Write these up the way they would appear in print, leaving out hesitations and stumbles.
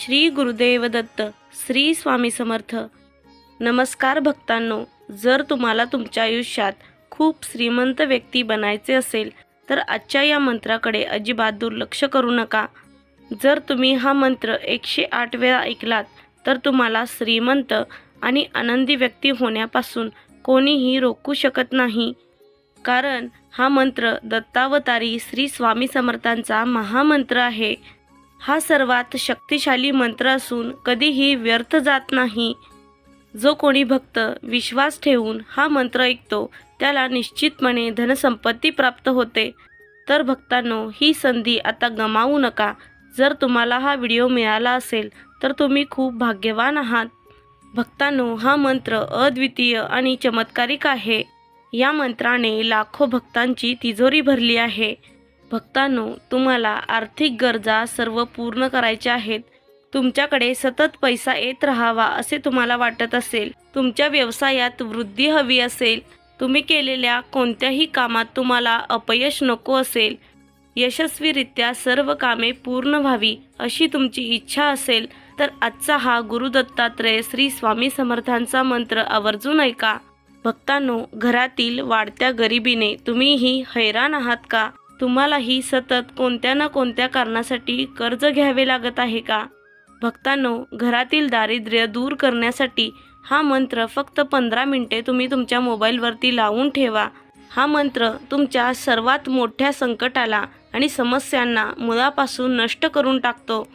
श्री गुरुदेव दत्त. श्री स्वामी समर्थ. नमस्कार भक्तांनो, जर तुम्हाला तुमच्या आयुष्यात खूप श्रीमंत व्यक्ती बनायचे असेल तर आजच्या या मंत्राकडे अजिबात दुर्लक्ष करू नका. जर तुम्ही हा मंत्र 108 वेळा ऐकलात तर तुम्हाला श्रीमंत आणि आनंदी व्यक्ती होण्यापासून कोणीही रोखू शकत नाही. कारण हा मंत्र दत्तावतारी श्री स्वामी समर्थांचा महामंत्र आहे. हा सर्वात शक्तिशाली मंत्र असून कधीही व्यर्थ जात नाही. जो कोणी भक्त विश्वास ठेवून हा मंत्र ऐकतो त्याला निश्चितपणे धनसंपत्ती प्राप्त होते. तर भक्तांनो, ही संधी आता गमावू नका. जर तुम्हाला हा व्हिडिओ मिळाला असेल तर तुम्ही खूप भाग्यवान आहात. भक्तांनो, हा मंत्र अद्वितीय आणि चमत्कारिक आहे. या मंत्राने लाखो भक्तांची तिजोरी भरली आहे. भक्तांनो, तुम्हाला आर्थिक गरजा सर्व पूर्ण करायच्या आहेत. तुमच्याकडे सतत पैसा येत राहावा असे तुम्हाला वाटत असेल, तुमच्या व्यवसायात वृद्धी हवी असेल, तुम्ही केलेल्या कोणत्याही कामात तुम्हाला अपयश नको असेल, यशस्वीरित्या सर्व कामे पूर्ण व्हावी अशी तुमची इच्छा असेल तर आजचा हा गुरु दत्तात्रय श्री स्वामी समर्थांचा मंत्र आवर्जून ऐका. भक्तांनो, घरातील वाढत्या गरिबीने तुम्हीही हैराण आहात का? तुम्हालाही सतत कोणत्या ना कोणत्या कारणासाठी कर्ज घ्यावे लागत आहे का? भक्तांनो, घरातील दारिद्र्य दूर करण्यासाठी हा मंत्र फक्त 15 मिनिटे तुम्ही तुमच्या मोबाईलवरती लावून ठेवा. हा मंत्र तुमच्या सर्वात मोठ्या संकटाला आणि समस्यांना मुळापासून नष्ट करून टाकतो.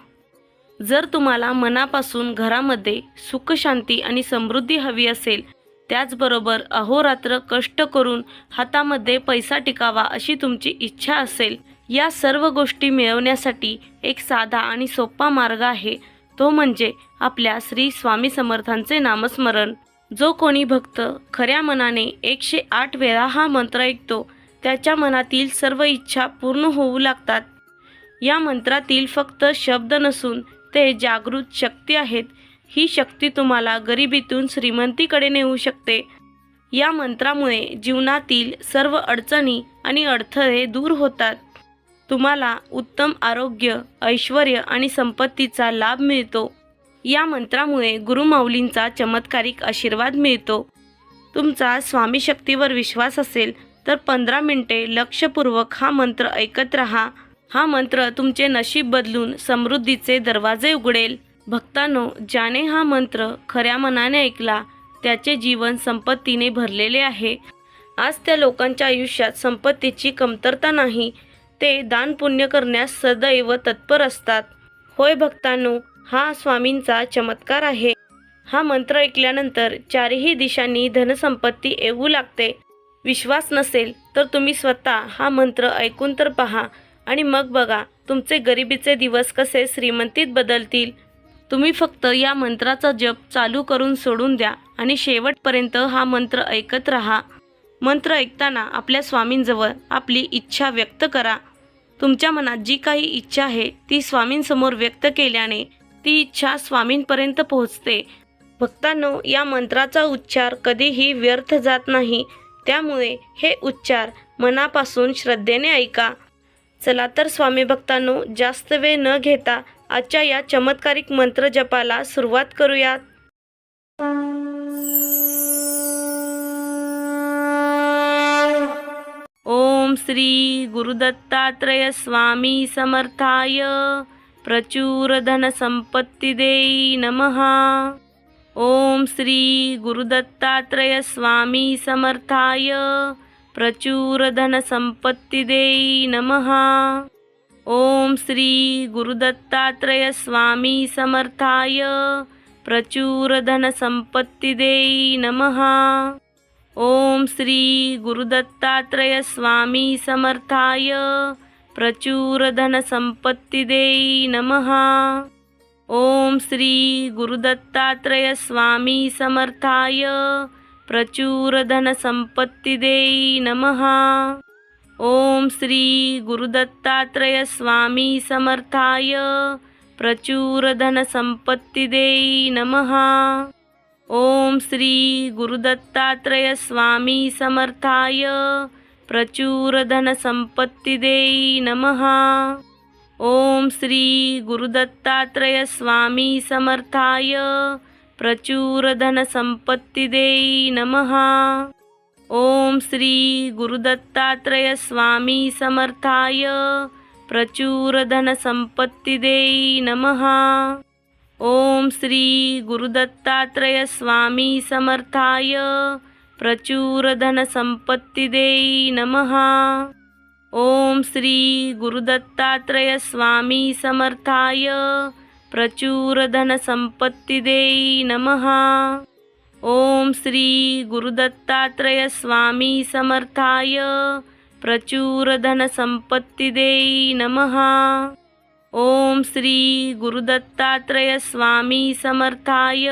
जर तुम्हाला मनापासून घरामध्ये सुख, शांती आणि समृद्धी हवी असेल, त्याचबरोबर अहोरात्र कष्ट करून हातामध्ये पैसा टिकावा अशी तुमची इच्छा असेल, या सर्व गोष्टी मिळवण्यासाठी एक साधा आणि सोपा मार्ग आहे. तो म्हणजे आपल्या श्री स्वामी समर्थांचे नामस्मरण. जो कोणी भक्त खऱ्या मनाने 108 वेळा हा मंत्र ऐकतो त्याच्या मनातील सर्व इच्छा पूर्ण होऊ लागतात. या मंत्रातील फक्त शब्द नसून ते जागृत शक्ती आहेत. ही शक्ती तुम्हाला गरिबीतून श्रीमंतीकडे नेऊ शकते. या मंत्रामुळे जीवनातील सर्व अडचणी आणि अडथळे दूर होतात. तुम्हाला उत्तम आरोग्य, ऐश्वर्य आणि संपत्तीचा लाभ मिळतो. या मंत्रामुळे गुरुमाऊलींचा चमत्कारिक आशीर्वाद मिळतो. तुमचा स्वामी शक्तीवर विश्वास असेल तर 15 मिनिटे लक्षपूर्वक हा मंत्र ऐकत राहा. हा मंत्र तुमचे नशीब बदलून समृद्धीचे दरवाजे उघडेल. भक्तांनो, ज्याने हा मंत्र खऱ्या मनाने ऐकला त्याचे जीवन संपत्तीने भरलेले आहे. आज त्या लोकांच्या आयुष्यात संपत्तीची कमतरता नाही. ते दान पुण्य करण्यास सदैव तत्पर असतात. होय भक्तांनो, हा स्वामींचा चमत्कार आहे. हा मंत्र ऐकल्यानंतर चारही दिशांनी धनसंपत्ती येऊ लागते. विश्वास नसेल तर तुम्ही स्वतः हा मंत्र ऐकून तर पहा आणि मग बघा तुमचे गरिबीचे दिवस कसे श्रीमंतीत बदलतील. तुम्ही फक्त या मंत्राचा जप चालू करून सोडून द्या आणि शेवटपर्यंत हा मंत्र ऐकत राहा. मंत्र ऐकताना आपल्या स्वामींजवळ आपली इच्छा व्यक्त करा. तुमच्या मनात जी काही इच्छा आहे ती स्वामींसमोर व्यक्त केल्याने ती इच्छा स्वामींपर्यंत पोहोचते. भक्तांनो, या मंत्राचा उच्चार कधीही व्यर्थ जात नाही. त्यामुळे हे उच्चार मनापासून श्रद्धेने ऐका. चला तर स्वामी भक्तांनो, जास्त वेळ न घेता आजच्या या चमत्कारिक मंत्र जपाला सुरुवात करूयात. ओम श्री गुरुदत्तात्रय स्वामी समर्थाय प्रचुर धन संपत्ती देई नमः. ओम श्री गुरुदत्तात्रय स्वामी समर्थाय प्रचुर धन संपत्ती देई नमः. ओम श्री गुरुदत्तात्रय स्वामी समर्थाय प्रचुर धन संपत्ती देई नमः. ओम श्री गुरुदत्तात्रय स्वामी समर्थाय प्रचुर धन संपत्ती देई नमः. ओम श्री गुरुदत्तात्रय स्वामी समर्थाय प्रचुर धन संपत्ती देई नमः. ओम श्री गुरुदत्तात्रय स्वामी समर्थाय प्रचुर धन संपत्ती देई नमः. ओम श्री गुरुदत्तात्रय स्वामी समर्थाय प्रचुर धन संपत्ती देई नमः. ओम श्री गुरुदत्तात्रय स्वामी समर्थाय प्रचुर धन संपत्ति देई नमः। ओम श्री गुरुदत्तात्रय स्वामी समर्थाय प्रचुर धन संपत्ति देई नमः। ओम श्री गुरुदत्तात्रय स्वामी समर्थाय प्रचुर धन संपत्ति देई नमः। ओम श्री गुरुदत्तात्रय स्वामी समर्थाय प्रचुर धन संपत्ति देई नमः। ओम श्री गुरुदत्तात्रय स्वामी समर्थाय प्रचुर धन संपत्ति देई नमः। ओम श्री गुरुदत्तात्रय स्वामी समर्थाय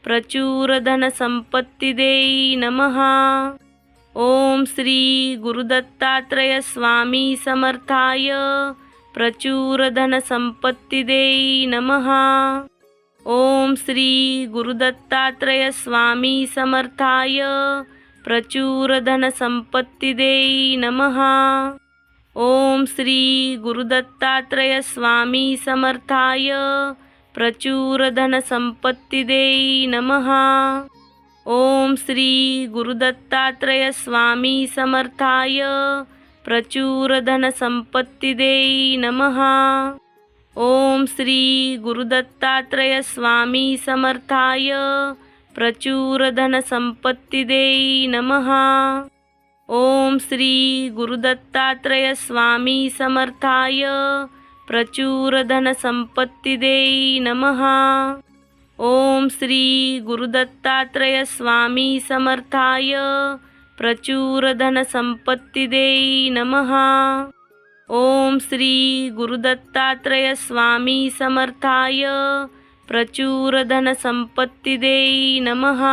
प्रचुर धन संपत्ति देई नमः। ओम श्री गुरुदत्तात्रय स्वामी समर्थाय प्रचुर धन संपत्ति देई नमः। ओम श्री गुरुदत्तात्रय स्वामी समर्थाय प्रचुर धन संपत्ति देई नमः। ओम श्री गुरुदत्तात्रय स्वामी समर्थाय प्रचुर धन संपत्ति देई नमः। ओम श्री गुरुदत्तात्रय स्वामी समर्थाय प्रचुर धन संपत्ति देई नमः। ओम श्री गुरुदत्तात्रय स्वामी समर्थाय प्रचुर धन संपत्ति देई नमः। ओम श्री गुरुदत्तात्रय स्वामी समर्थाय प्रचुर धन संपत्ति देई नमः। ओम श्री गुरुदत्तात्रय स्वामी समर्थाय प्रचुर धन संपत्ति देई नमः। ओम श्री गुरुदत्तात्रय स्वामी समर्थाय प्रचुर धन संपत्ति देई नमः।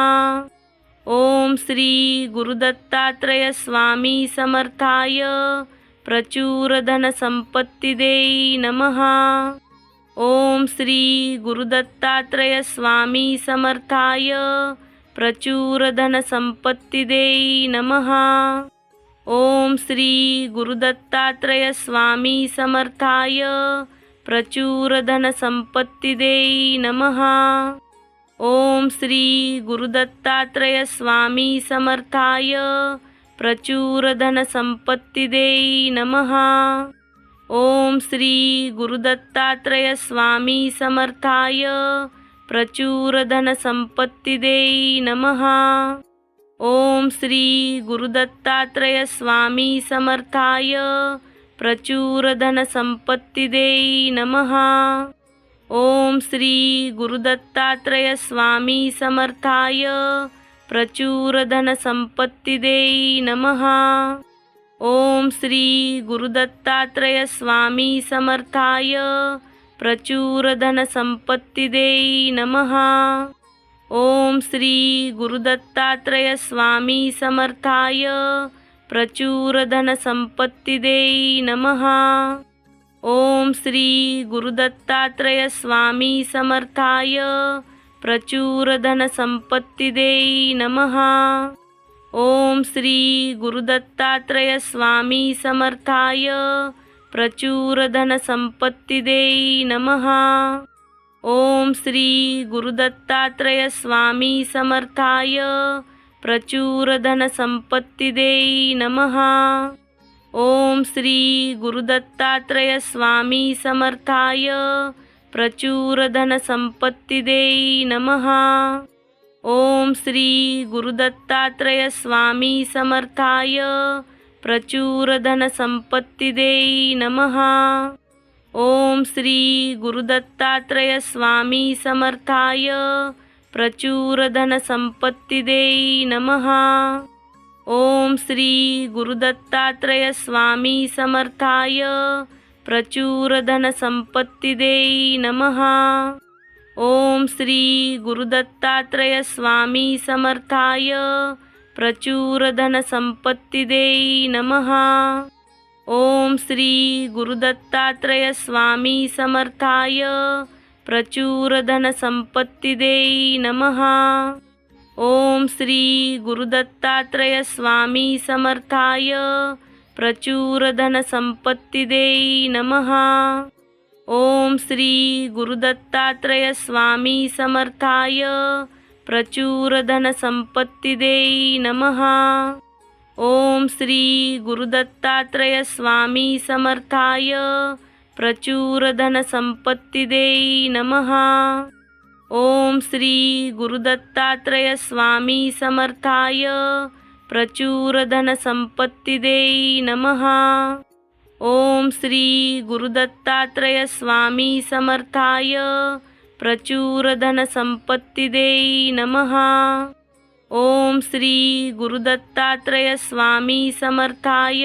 ओम श्री गुरुदत्तात्रय स्वामी समर्थाय प्रचुर धन संपत्ति देई नमः। ओम श्री गुरुदत्तात्रय स्वामी समर्थाय प्रचुर धन संपत्ति देई नमः। ओम श्री गुरुदत्तात्रय स्वामी समर्थाय प्रचुर धन संपत्ति देई नमः। ओम श्री गुरुदत्तात्रय स्वामी समर्थाय प्रचुर धन संपत्ति देई नमः। ओम श्री गुरुदत्तात्रय स्वामी समर्थाय प्रचुर धन संपत्ति देई नमः। ओम श्री गुरुदत्तात्रय स्वामी समर्थाय प्रचुर धन संपत्ति देई नमः। ओम श्री गुरुदत्तात्रय स्वामी समर्थाय प्रचुर धन संपत्ति देई नमः। ओम श्री गुरुदत्तात्रय स्वामी समर्थाय प्रचुर धन संपत्ति देई नमः। ओम श्री गुरुदत्तात्रय स्वामी समर्थाय प्रचुर धन संपत्ति देई नमः। ओम श्री गुरुदत्तात्रय स्वामी समर्थाय प्रचुर धन संपत्ति देई नमः। ओम श्री गुरुदत्तात्रय स्वामी समर्थाय प्रचुर धन संपत्ति देई नमः। ओम श्री गुरुदत्तात्रय स्वामी समर्थाय प्रचुर धन संपत्ति देई नमः। ओम श्री गुरुदत्तात्रय स्वामी समर्थाय प्रचुर धन संपत्ति देई नमः। ओम श्री गुरुदत्तात्रय स्वामी समर्थाय प्रचुर धन संपत्ति देई नमः। ओम श्री गुरुदत्तात्रय स्वामी समर्थाय प्रचुर धन संपत्ति देई नमः। ओम श्री गुरुदत्तात्रय स्वामी समर्थाय प्रचुर धन संपत्ति देई नमः। ओम श्री गुरुदत्तात्रय स्वामी समर्थाय प्रचुर धन संपत्ति देई नमः। ओम श्री गुरुदत्तात्रय स्वामी समर्थाय प्रचुर धन संपत्ति देई नमः। ओम श्री गुरुदत्तात्रय स्वामी समर्थाय प्रचुर धन संपत्ति देई नमः। ओम श्री गुरुदत्तात्रय स्वामी समर्थाय प्रचुर धन संपत्ति देई नमः। ओम श्री गुरुदत्तात्रय स्वामी समर्थाय प्रचुर धन संपत्ति देई नमः। ओम श्री गुरुदत्तात्रय स्वामी समर्थाय प्रचुर धन संपत्ति देई नमः। ओम श्री गुरुदत्तात्रय स्वामी समर्थाय प्रचुर धन संपत्ति देई नमः। ओम श्री गुरुदत्तात्रय स्वामी समर्थाय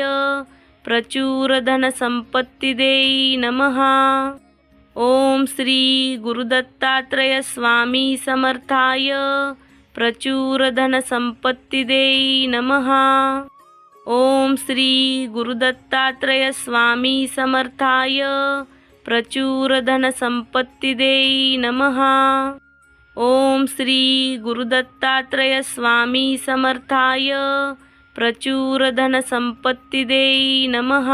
प्रचुर धन संपत्ति देई नमः। ओम श्री गुरुदत्तात्रय स्वामी समर्थाय प्रचुर धन संपत्ति देई नमः। ओम श्री गुरुदत्तात्रय स्वामी समर्थाय प्रचुर धन संपत्ति देई नमः। ओम श्री गुरुदत्तात्रय स्वामी समर्थाय प्रचुर धन संपत्ति देई नमः।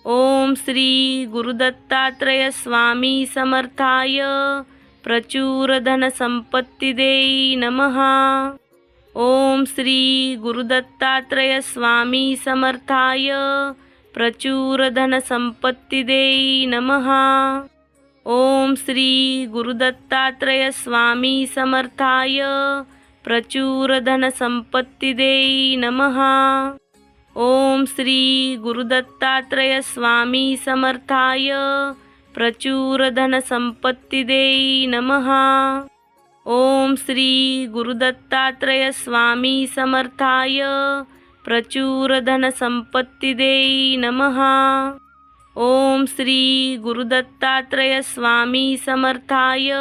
ओम श्री गुरुदत्तात्रय स्वामी समर्थाय प्रचुर धन संपत्ति देई नमः। ओम श्री गुरुदत्तात्रय स्वामी समर्थाय प्रचुर धन संपत्ति देई नमः। ओम श्री गुरुदत्तात्रय स्वामी समर्थाय प्रचुर धन संपत्ति देई नमः। ओम श्री गुरुदत्तात्रय स्वामी समर्थाय प्रचुर धन संपत्ति देई नमः। ओम श्री गुरुदत्तात्रय स्वामी समर्थाय प्रचुर धन संपत्ति देई नमः। ओम श्री गुरुदत्तात्रय स्वामी समर्थाय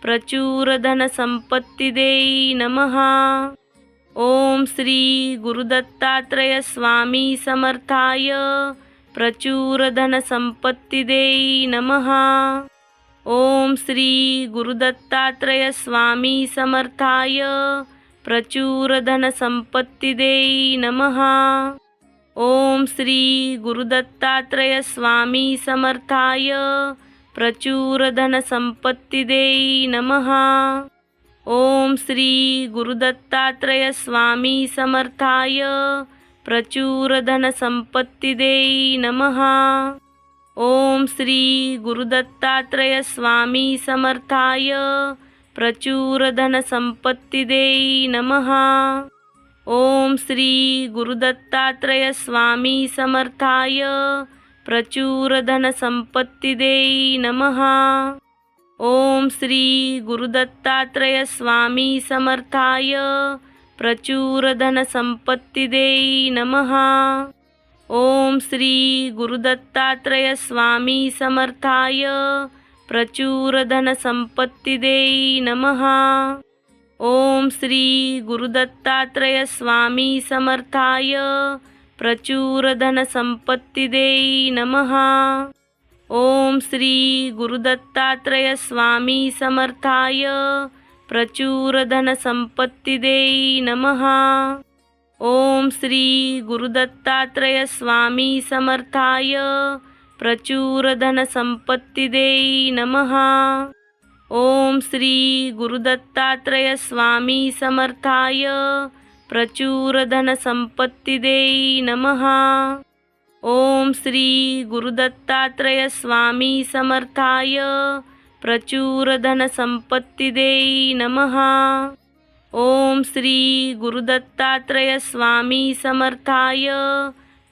प्रचुर धन संपत्ति देई नमः। ओम श्री गुरुदत्तात्रय स्वामी समर्थाय प्रचुर धन संपत्ति देई नमः। ओम श्री गुरुदत्तात्रय स्वामी समर्थाय प्रचुर धन संपत्ति देई नमः। ओम श्री गुरुदत्तात्रय स्वामी समर्थाय प्रचुर धन संपत्ति देई नमः। ओम श्री गुरुदत्तात्रय स्वामी समर्थाय प्रचुर धन संपत्ति देई नमः। ओम श्री गुरुदत्तात्रय स्वामी समर्थाय प्रचुर धन संपत्ति देई नमः। ओम श्री गुरुदत्तात्रय स्वामी समर्थाय प्रचुर धन संपत्ति देई नमः। ओम श्री गुरुदत्तात्रय स्वामी समर्थाय प्रचुर धन संपत्ति देई नमः। ओम श्री गुरुदत्तात्रय स्वामी समर्थाय प्रचुर धन संपत्ति देई नमः। ओम श्री गुरुदत्तात्रय स्वामी समर्थाय प्रचुर धन संपत्ति देई नमः। ओम श्री गुरुदत्तात्रय स्वामी समर्थाय प्रचुर धन संपत्ति देई नमः। ओम श्री गुरुदत्तात्रय स्वामी समर्थाय प्रचुर धन संपत्ति देई नमः। ओम श्री गुरुदत्तात्रय स्वामी समर्थाय प्रचुर धन संपत्ति देई नमः। ओम श्री गुरुदत्तात्रय स्वामी समर्थाय प्रचुर धन संपत्ति देई नमः। ओम श्री गुरुदत्तात्रय स्वामी समर्थाय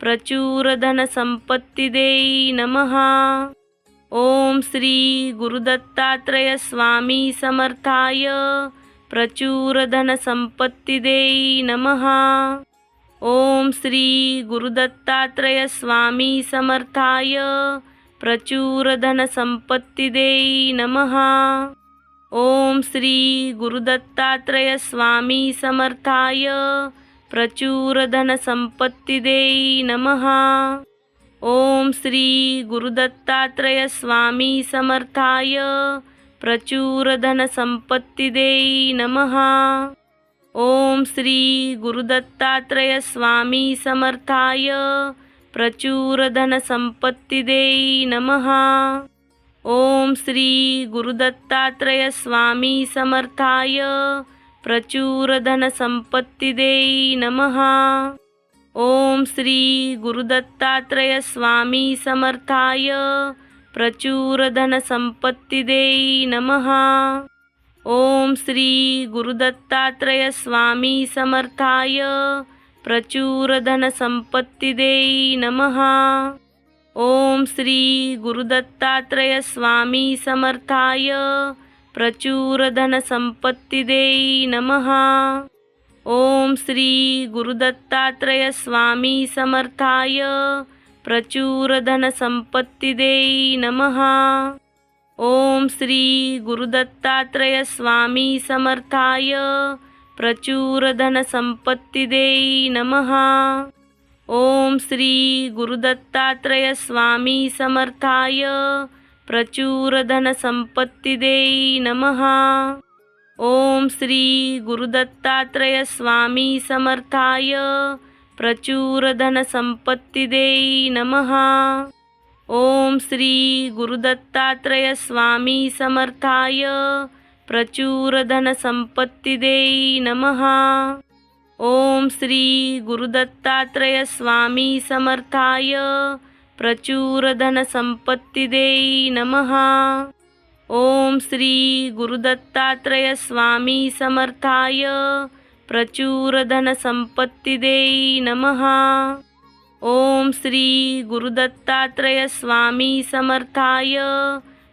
प्रचुर धन संपत्ति देई नमः। ओम श्री गुरुदत्तात्रय स्वामी समर्थाय प्रचुर धन संपत्ति देई नमः। ओम श्री गुरुदत्तात्रय स्वामी समर्थाय प्रचुर धन संपत्ति देई नमः। ओम श्री गुरुदत्तात्रय स्वामी समर्थाय प्रचुर धन संपत्ति देई नमः। ओम श्री गुरुदत्तात्रय स्वामी समर्थाय प्रचुर धन संपत्ति देई नमः। ओम श्री गुरुदत्तात्रय स्वामी समर्थाय प्रचुरधनसम्पत्तिदेहि नमः। ओम श्री गुरुदत्तात्रेय स्वामी समर्थाय प्रचुरधनसम्पत्तिदेहि नमः। ओम श्री गुरुदत्तात्रेय स्वामी समर्थाय प्रचुरधनसम्पत्तिदेहि नमः। ओम श्री गुरुदत्तात्रेय स्वामी समर्थाय प्रचुरधनसम्पत्तिदेहि नमः। ओम श्री गुरुदत्तात्रेय स्वामी समर्थाय प्रचुरधनसम्पत्तिदेहि नमः। ओम श्री गुरुदत्तात्रेय स्वामी समर्थाय प्रचुरधनसम्पत्तिदेहि नमः। ओम श्री गुरुदत्तात्रेय स्वामी समर्थाय प्रचुरधनसम्पत्तिदेहि नमः। ओम श्री गुरुदत्तात्रेय स्वामी समर्थाय प्रचुरधनसम्पत्तिदेहि नमः। ओम श्री गुरुदत्तात्रेय स्वामी समर्थाय प्रचुरधनसम्पत्तिदेहि नमः। ओम श्री गुरुदत्तात्रेय स्वामी समर्थाय प्रचुरधनसम्पत्तिदेहि नमः। ओम श्री गुरुदत्तात्रेय स्वामी समर्थाय प्रचुरधनसम्पत्तिदेहि नमः। ओम श्री गुरुदत्तात्रेय स्वामी समर्थाय प्रचुरधनसम्पत्तिदेहि नमः। ओम श्री गुरुदत्तात्रेय स्वामी समर्थाय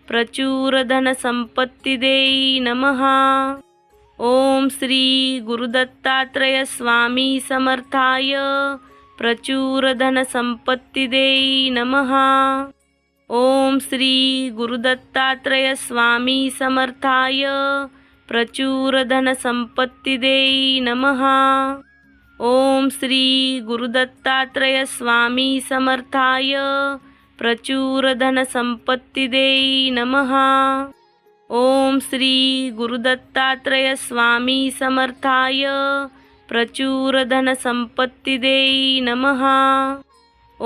प्रचुरधनसम्पत्तिदेहि नमः। ओम श्री गुरुदत्तात्रेय स्वामी समर्थाय प्रचुरधनसम्पत्तिदेहि नमः। ओम श्री गुरुदत्तात्रेय स्वामी समर्थाय प्रचुरधनसम्पत्तिदेहि नमः। ओम श्री गुरुदत्तात्रेय स्वामी समर्थाय प्रचुरधनसम्पत्तिदेहि नमः। ओम श्री गुरुदत्तात्रेय स्वामी समर्थाय प्रचुरधनसम्पत्तिदेहि नमः।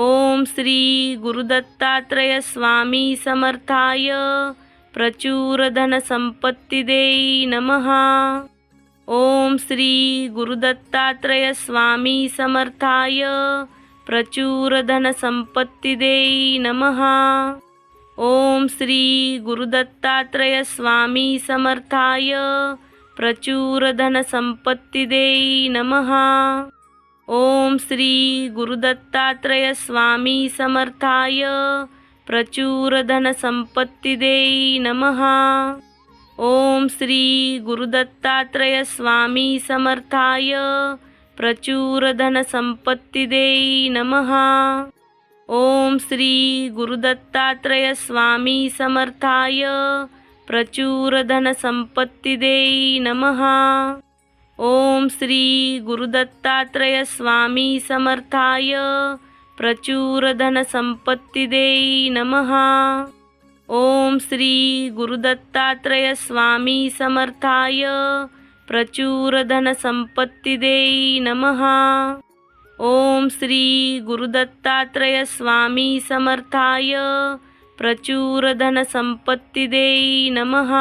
ओम श्री गुरुदत्तात्रेय स्वामी समर्थाय प्रचुरधनसम्पत्तिदेहि नमः। ओम श्री गुरुदत्तात्रेय स्वामी समर्थाय प्रचुरधनसम्पत्तिदेहि नमः। ओम श्री गुरुदत्तात्रेय स्वामी समर्थाय प्रचुरधनसम्पत्तिदेहि नमः। ओम श्री गुरुदत्तात्रेय स्वामी समर्थाय प्रचुरधनसम्पत्तिदेहि नमः। ओम श्री गुरुदत्तात्रेय स्वामी समर्थाय प्रचुरधनसम्पत्तिदेहि नमः। ओम श्री गुरुदत्तात्रेय स्वामी समर्थाय प्रचुरधनसम्पत्तिदेहि नमः। ओम श्री गुरुदत्तात्रेय स्वामी समर्थाय प्रचुरधनसम्पत्तिदेहि नमः। ओम श्री गुरुदत्तात्रेय स्वामी समर्थाय प्रचुरधनसम्पत्तिदेहि नमः। ओम श्री गुरुदत्तात्रेय स्वामी समर्थाय प्रचुरधनसम्पत्तिदेहि नमः।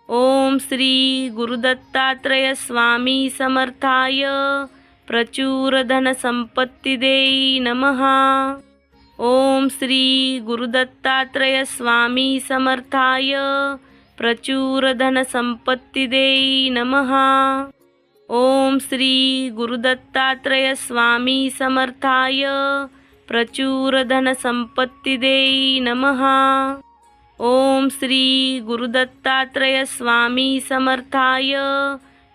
ओम श्री गुरुदत्तात्रेय स्वामी समर्थाय प्रचुरधनसम्पत्तिदेहि नमः। ओम श्री गुरुदत्तात्रेय स्वामी समर्थाय प्रचुरधनसम्पत्तिदेहि नमः। ओम श्री गुरुदत्तात्रेय स्वामी समर्थाय प्रचुरधनसम्पत्तिदेहि नमः। ओम श्री गुरुदत्तात्रेय स्वामी समर्थाय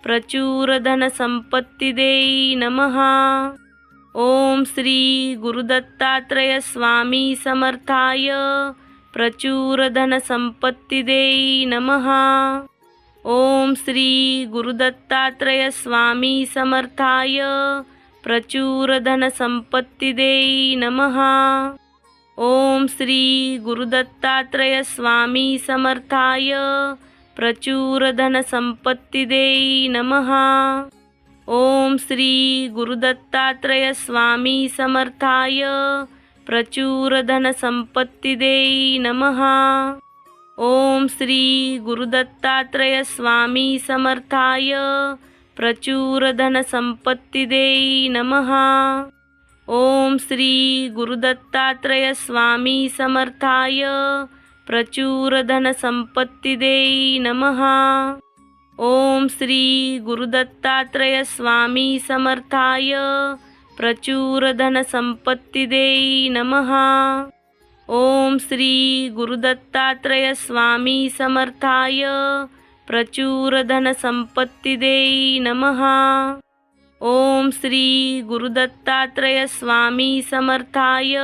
प्रचुरधनसम्पत्तिदेहि नमः। ओम श्री गुरुदत्तात्रेय स्वामी समर्थाय प्रचुरधनसम्पत्तिदेहि नमः। ओम श्री गुरुदत्तात्रेय स्वामी समर्थाय प्रचुरधनसम्पत्तिदेहि नमः। ओम श्री गुरुदत्तात्रेय स्वामी समर्थाय प्रचुरधनसम्पत्तिदेहि नमः। ओम श्री गुरुदत्तात्रय स्वामी समर्थाय प्रचुर धन संपत्ति देई नमः। ओम श्री गुरुदत्तात्रय स्वामी समर्थाय प्रचुर धन संपत्ति देई नमः। ओम श्री गुरुदत्तात्रय स्वामी समर्थाय प्रचुर धन संपत्ति देई नमः। ओम श्री गुरुदत्तात्रय स्वामी समर्थाय प्रचुर धन संपत्ति देई नमः। ओम श्री गुरुदत्तात्रय स्वामी समर्थाय प्रचुर धन संपत्ति देई नमः। ओम श्री गुरुदत्तात्रय स्वामी समर्थाय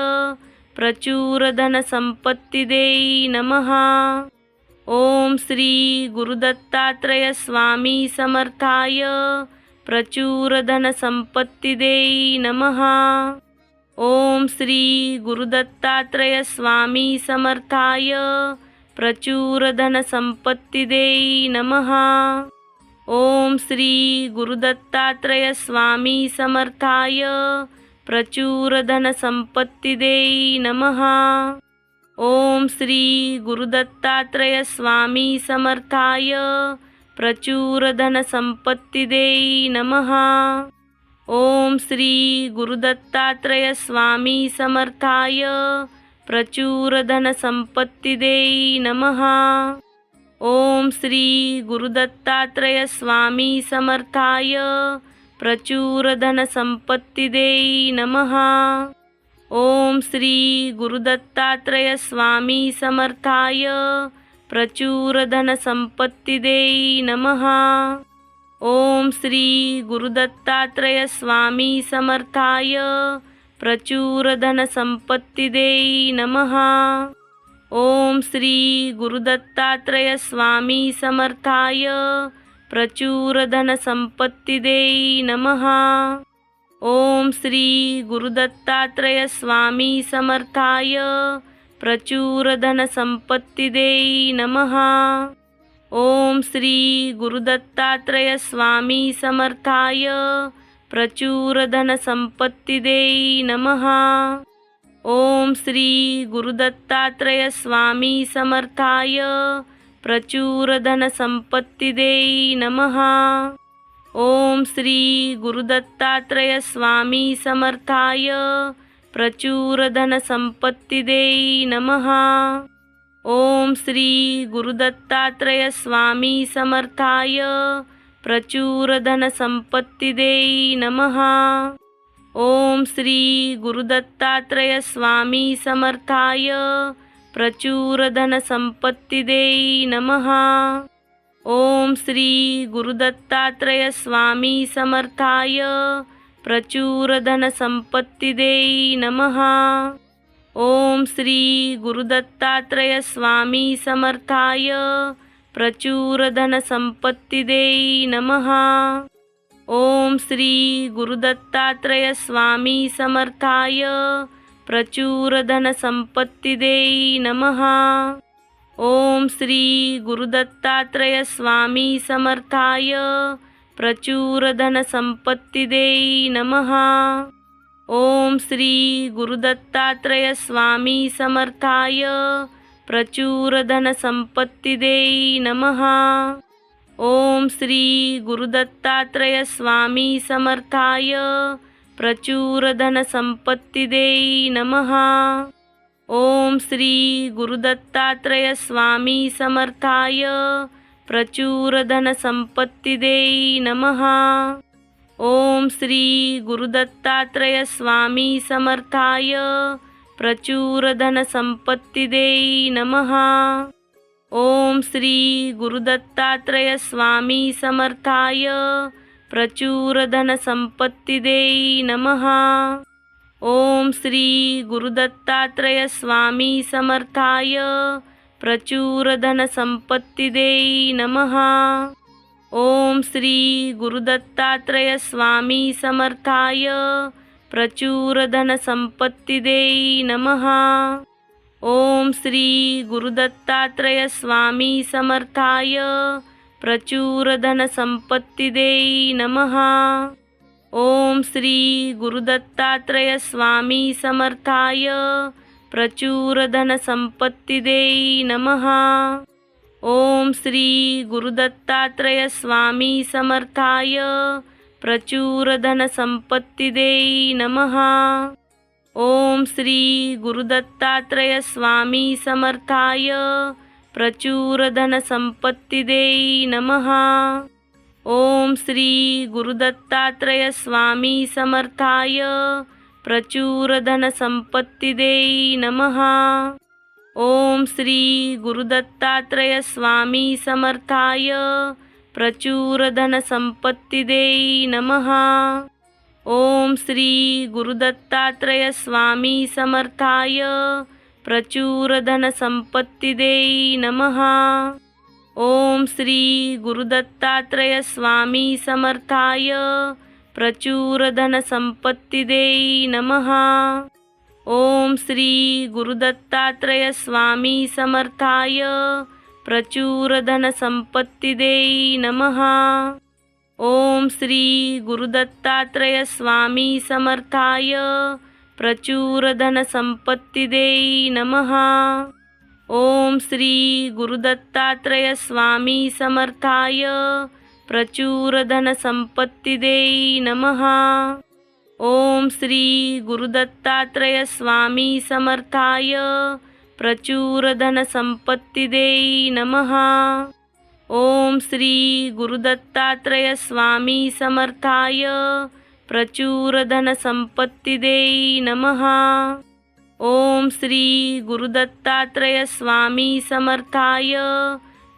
प्रचुर धन संपत्ति देई नमः। ओम श्री गुरुदत्तात्रय स्वामी समर्थाय प्रचुर धन संपत्ति देई नमः। ओम श्री गुरुदत्तात्रय स्वामी समर्थाय प्रचुर धन संपत्ति देई नमः। ओम श्री गुरुदत्तात्रय स्वामी समर्थाय प्रचुर धन संपत्ति देई नमः। ओम श्री गुरुदत्तात्रय स्वामी समर्थाय प्रचुर धन संपत्ति देई नमः। ओम श्री गुरुदत्तात्रय स्वामी समर्थाय प्रचुर धन संपत्ति देई नमः। ओम श्री गुरुदत्तात्रय स्वामी समर्थाय प्रचुर धन संपत्ति देई नमः। ओम श्री गुरुदत्तात्रय स्वामी समर्थाय प्रचुर धन संपत्ति देई नमः। ओम श्री गुरुदत्तात्रय स्वामी समर्थाय प्रचुर धन संपत्ति देई नमः। ओम श्री गुरुदत्तात्रय स्वामी समर्थाय प्रचुर धन संपत्ति देई नमः। ओम श्री गुरुदत्तात्रय स्वामी समर्थाय प्रचुर धन संपत्ति देई नमः। ओम श्री गुरुदत्तात्रय स्वामी समर्थाय प्रचुर धन संपत्ति देई नमः। ओम श्री गुरुदत्तात्रय स्वामी समर्थाय प्रचुर धन संपत्ति देई नमः। ओम श्री गुरुदत्तात्रय स्वामी समर्थाय प्रचुर धन संपत्ति देई नमः। ओम श्री गुरुदत्तात्रय स्वामी समर्थाय प्रचुर धन संपत्ति देई नमः। ओम श्री गुरुदत्तात्रय स्वामी समर्थाय प्रचुर धन संपत्ति देई नमः। ओम श्री गुरुदत्तात्रय स्वामी समर्थाय प्रचुर धन संपत्ति देई नमः। ओम श्री गुरुदत्तात्रय स्वामी समर्थाय प्रचुर धन संपत्ति देई नमः। ओम श्री गुरुदत्तात्रय स्वामी समर्थाय प्रचुर धन संपत्ति देई नमः। ओम श्री गुरुदत्तात्रय स्वामी समर्थाय प्रचुर धन संपत्ति देई नमः। ओम श्री गुरुदत्तात्रय स्वामी समर्थाय प्रचुर धन संपत्ति देई नमः। ओम श्री गुरुदत्तात्रय स्वामी समर्थाय प्रचुर धन संपत्ति देई नमः। ओम श्री गुरुदत्तात्रय स्वामी समर्थाय प्रचुर धन संपत्ति देई नमः। ओम श्री गुरुदत्तात्रय स्वामी समर्थाय प्रचुर धन संपत्ति देई नमः। ओम श्री गुरुदत्तात्रय स्वामी समर्थाय प्रचुर धन संपत्ति देई नमः। ओम श्री गुरुदत्तात्रय स्वामी समर्थाय प्रचुर धन संपत्ति देई नमः। ओम श्री गुरुदत्तात्रय स्वामी समर्थाय प्रचुर धन संपत्ति देई नमः। ओम श्री गुरुदत्तात्रय स्वामी समर्थाय प्रचुर धनसंपत्तिदेई नमः। ओम श्री गुरुदत्तात्रेय स्वामी समर्थाय प्रचुर धनसंपत्तिदेई नमः। ओम श्री गुरुदत्तात्रेय स्वामी समर्थाय प्रचुर धनसंपत्तिदेई नमः। ओम श्री गुरुदत्तात्रेय स्वामी समर्थाय प्रचुर धनसंपत्तिदेई नमः। ओम श्री गुरुदत्तात्रेय स्वामी समर्थाय प्रचुर धनसंपत्तिदेई नमः। ओम श्री गुरुदत्तात्रेय स्वामी समर्थाय प्रचुर धनसंपत्तिदेई नमः। ओम श्री गुरुदत्तात्रेय स्वामी समर्थाय प्रचुर धनसंपत्तिदेई नमः। ओम श्री गुरुदत्तात्रेय स्वामी समर्थाय प्रचुर धनसंपत्तिदेई नमः। ओम श्री गुरुदत्तात्रेय स्वामी समर्थाय प्रचुर धनसंपत्तिदेई नमः। ओम श्री गुरुदत्तात्रेय स्वामी समर्थाय प्रचुर धनसंपत्तिदेई नमः। ओम श्री गुरुदत्तात्रेय स्वामी समर्थाय प्रचुर धनसंपत्तिदेई नमः। ओम श्री गुरुदत्तात्रेय स्वामी समर्थाय प्रचुर धनसंपत्तिदेई नमः। ओम श्री गुरुदत्तात्रेय स्वामी समर्थाय प्रचुर धनसंपत्तिदेई नमः। ओम श्री गुरुदत्तात्रेय स्वामी समर्थाय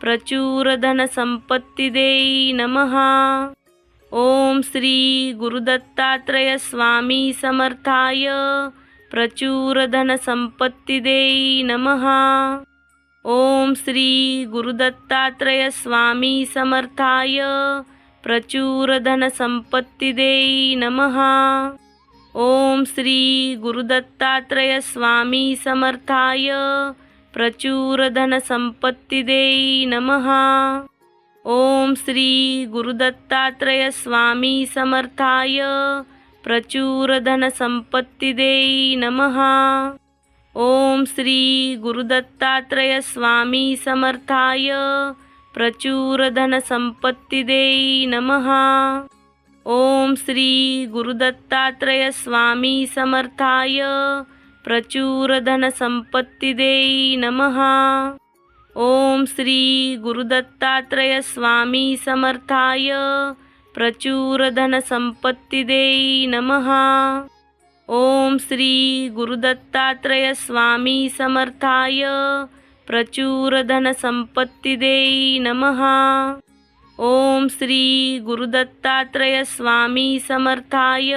प्रचुर धनसंपत्तिदेई नमः। ओम श्री गुरुदत्तात्रेय स्वामी समर्थाय प्रचुर धनसंपत्तिदेई नमः। ओम श्री गुरुदत्तात्रेय स्वामी समर्थाय प्रचुर धनसंपत्तिदेई नमः। ओम श्री गुरुदत्तात्रेय स्वामी समर्थाय प्रचुर धनसंपत्तिदेई नमः। ओम श्री गुरुदत्तात्रेय स्वामी समर्थाय प्रचुर धनसंपत्तिदेई नमः। ओम श्री गुरुदत्तात्रेय स्वामी समर्थाय प्रचुर धनसंपत्तिदेई नमः। ओम श्री गुरुदत्तात्रेय स्वामी समर्थाय प्रचुर धनसंपत्तिदेई नमः। ओम श्री गुरुदत्तात्रेय स्वामी समर्थाय प्रचुर धनसंपत्तिदेई नमः। ओम श्री गुरुदत्तात्रेय स्वामी समर्थाय प्रचुर धनसंपत्तिदेई नमः। ओम श्री गुरुदत्तात्रेय स्वामी समर्थाय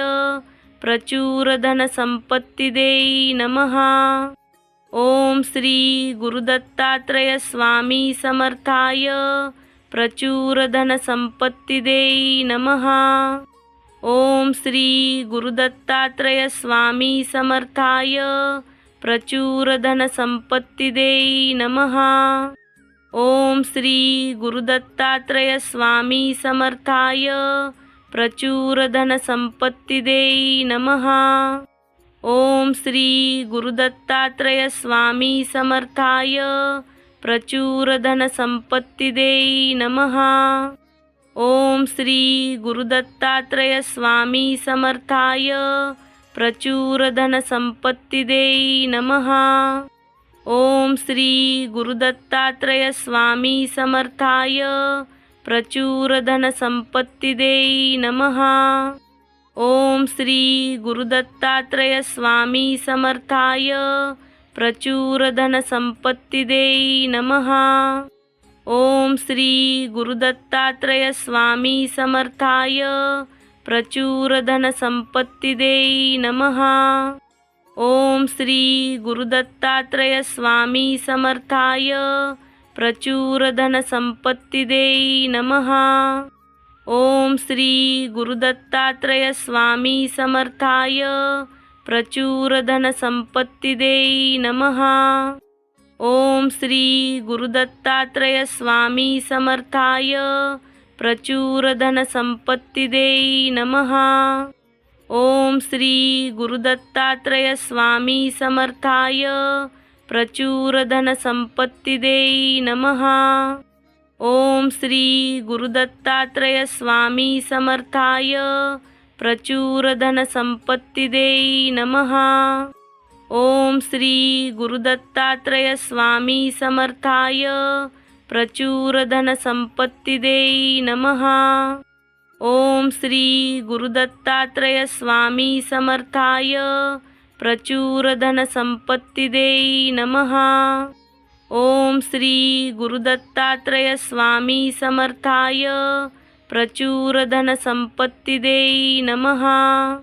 प्रचुर धनसंपत्तिदेई नमः। ओम श्री गुरुदत्तात्रेय स्वामी समर्थाय प्रचुर धनसंपत्तिदेई नमः। ओम श्री गुरुदत्तात्रेय स्वामी समर्थाय प्रचुर धनसंपत्तिदेई नमः। ओम श्री गुरुदत्तात्रेय स्वामी समर्थाय प्रचुर धनसंपत्तिदेई नमः। ओम श्री गुरुदत्तात्रेय स्वामी समर्थाय प्रचुर धनसंपत्तिदेई नमः। ओम श्री गुरुदत्तात्रेय स्वामी समर्थाय प्रचुर धनसंपत्तिदेई नमः। ओम श्री गुरुदत्तात्रेय स्वामी समर्थाय प्रचुर धनसंपत्तिदेई नमः। ओम श्री गुरुदत्तात्रेय स्वामी समर्थाय प्रचुर धनसंपत्तिदेई नमः। ओम श्री गुरुदत्तात्रेय स्वामी समर्थाय प्रचुर धनसंपत्तिदेई नमः। ओम श्री गुरुदत्तात्रेय स्वामी समर्थाय प्रचुर धनसंपत्तिदेई नमः। ओम श्री गुरुदत्तात्रेय स्वामी समर्थाय प्रचुर धनसंपत्तिदेई नमः। ओम श्री गुरुदत्तात्रय स्वामी समर्थाय प्रचुर धन संपत्ती देई नमः। ओम श्री गुरुदत्तात्रय स्वामी समर्थाय प्रचुर धन संपत्ती देई नमः। ओम श्री गुरुदत्तात्रय स्वामी समर्थाय प्रचुर धन संपत्ती देई नमः। ओम श्री गुरुदत्तात्रय स्वामी समर्थाय प्रचुर धन संपत्ती देई नमः। ओम श्री गुरुदत्तात्रय स्वामी समर्थाय प्रचुर धन संपत्ती देई नमः। ओम श्री गुरुदत्तात्रय स्वामी समर्थाय प्रचुर धन संपत्ती देई नमः।